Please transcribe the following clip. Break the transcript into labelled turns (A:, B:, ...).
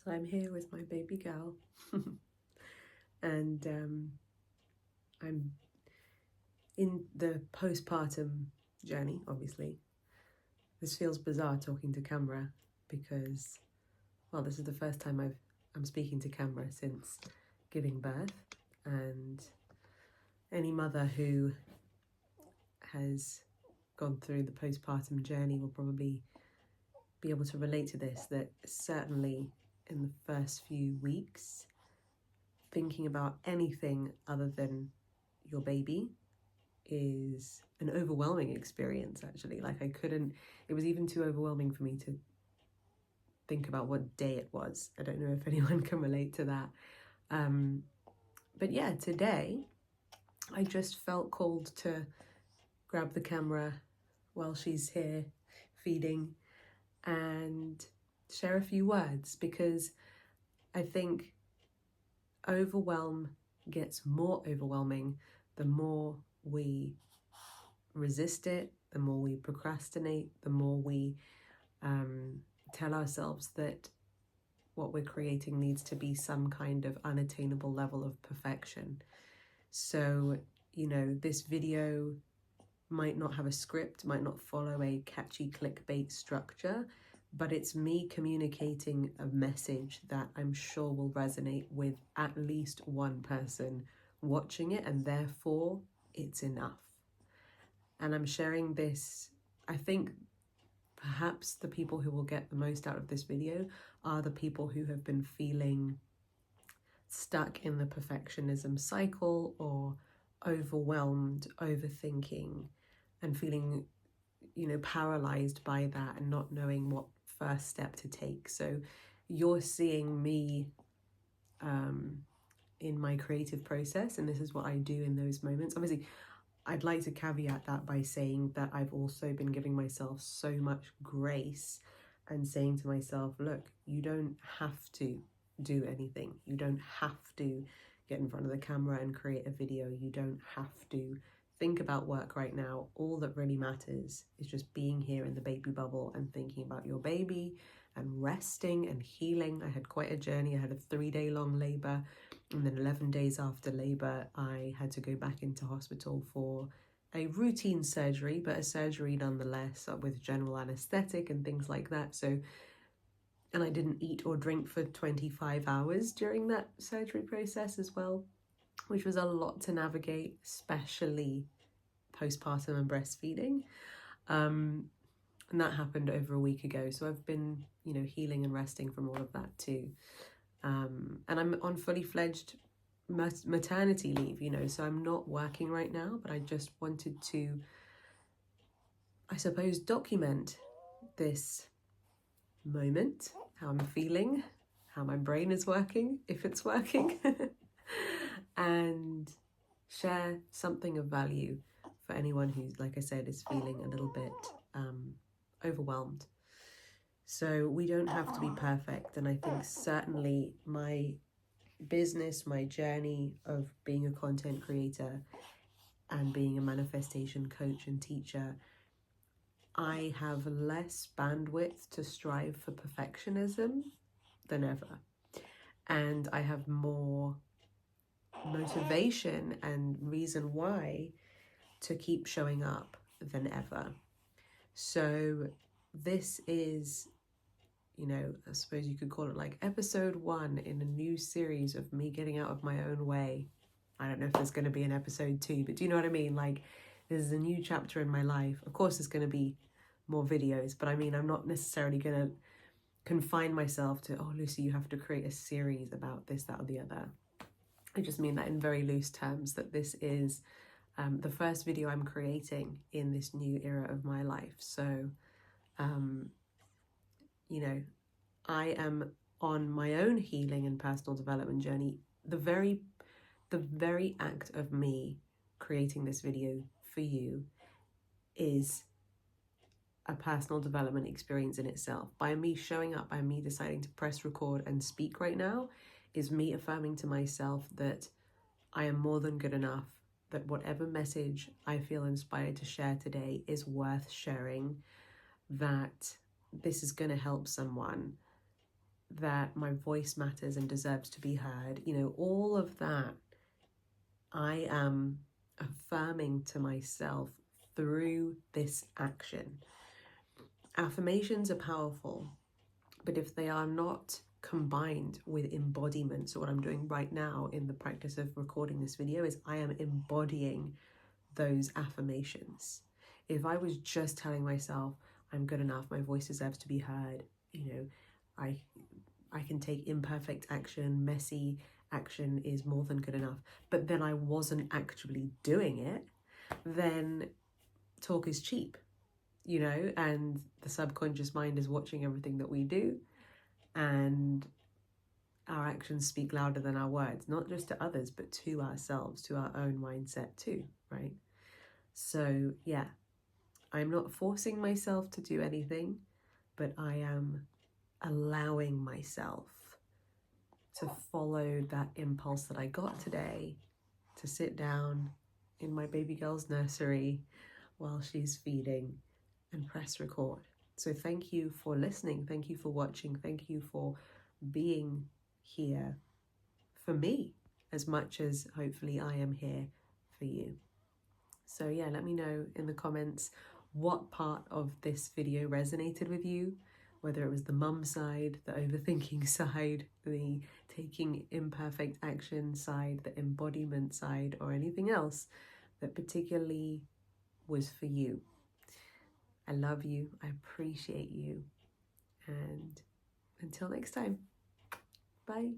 A: So I'm here with my baby girl and I'm in the postpartum journey, obviously. This feels bizarre talking to camera because, well, this is the first time I'm speaking to camera since giving birth, and any mother who has gone through the postpartum journey will probably be able to relate to this, that certainly in the first few weeks, thinking about anything other than your baby is an overwhelming experience, actually. Like it was even too overwhelming for me to think about what day it was. I don't know if anyone can relate to that. But yeah, today I just felt called to grab the camera while she's here feeding and share a few words, because I think overwhelm gets more overwhelming the more we resist it, the more we procrastinate, the more we tell ourselves that what we're creating needs to be some kind of unattainable level of perfection. So, this video might not have a script, might not follow a catchy clickbait structure, but it's me communicating a message that I'm sure will resonate with at least one person watching it, and therefore it's enough. And I'm sharing this, I think perhaps the people who will get the most out of this video are the people who have been feeling stuck in the perfectionism cycle, or overwhelmed, overthinking, and feeling, paralyzed by that and not knowing what first step to take. So you're seeing me in my creative process, and this is what I do in those moments. Obviously, I'd like to caveat that by saying that I've also been giving myself so much grace and saying to myself, look, you don't have to do anything. You don't have to get in front of the camera and create a video. You don't have to think about work right now. All that really matters is just being here in the baby bubble and thinking about your baby and resting and healing. I had quite a journey. I had a 3-day-long labor, and then 11 days after labor, I had to go back into hospital for a routine surgery, but a surgery nonetheless, with general anesthetic and things like that. So, and I didn't eat or drink for 25 hours during that surgery process as well, which was a lot to navigate, especially postpartum and breastfeeding. And that happened over a week ago. So I've been, healing and resting from all of that too. And I'm on fully fledged maternity leave, so I'm not working right now, but I just wanted to, I suppose, document this moment, how I'm feeling, how my brain is working, if it's working, and share something of value for anyone who, like I said, is feeling a little bit overwhelmed. So we don't have to be perfect, and I think certainly my business, my journey of being a content creator and being a manifestation coach and teacher, I have less bandwidth to strive for perfectionism than ever. And I have more motivation and reason why to keep showing up than ever. So this is, I suppose you could call it like episode 1 in a new series of me getting out of my own way. I don't know if there's going to be an episode 2, but do you know what I mean? Like, this is a new chapter in my life. Of course, there's going to be more videos, but I mean, I'm not necessarily going to confine myself to, oh, Lucie, you have to create a series about this, that, or the other. I just mean that in very loose terms, that this is the first video I'm creating in this new era of my life. So, I am on my own healing and personal development journey. The very act of me creating this video for you is a personal development experience in itself. By me showing up, by me deciding to press record and speak right now, is me affirming to myself that I am more than good enough, that whatever message I feel inspired to share today is worth sharing, that this is going to help someone, that my voice matters and deserves to be heard, you know, all of that I am affirming to myself through this action. Affirmations are powerful, but if they are not combined with embodiment, so what I'm doing right now in the practice of recording this video is I am embodying those affirmations. If I was just telling myself I'm good enough, my voice deserves to be heard, you know, I can take imperfect action, messy action is more than good enough, but then I wasn't actually doing it, then talk is cheap, you know, and the subconscious mind is watching everything that we do, and our actions speak louder than our words, not just to others, but to ourselves, to our own mindset too, right? So yeah, I'm not forcing myself to do anything, but I am allowing myself to follow that impulse that I got today to sit down in my baby girl's nursery while she's feeding and press record. So thank you for listening. Thank you for watching. Thank you for being here for me as much as hopefully I am here for you. So yeah, let me know in the comments what part of this video resonated with you, whether it was the mum side, the overthinking side, the taking imperfect action side, the embodiment side, or anything else that particularly was for you. I love you, I appreciate you, and until next time, bye.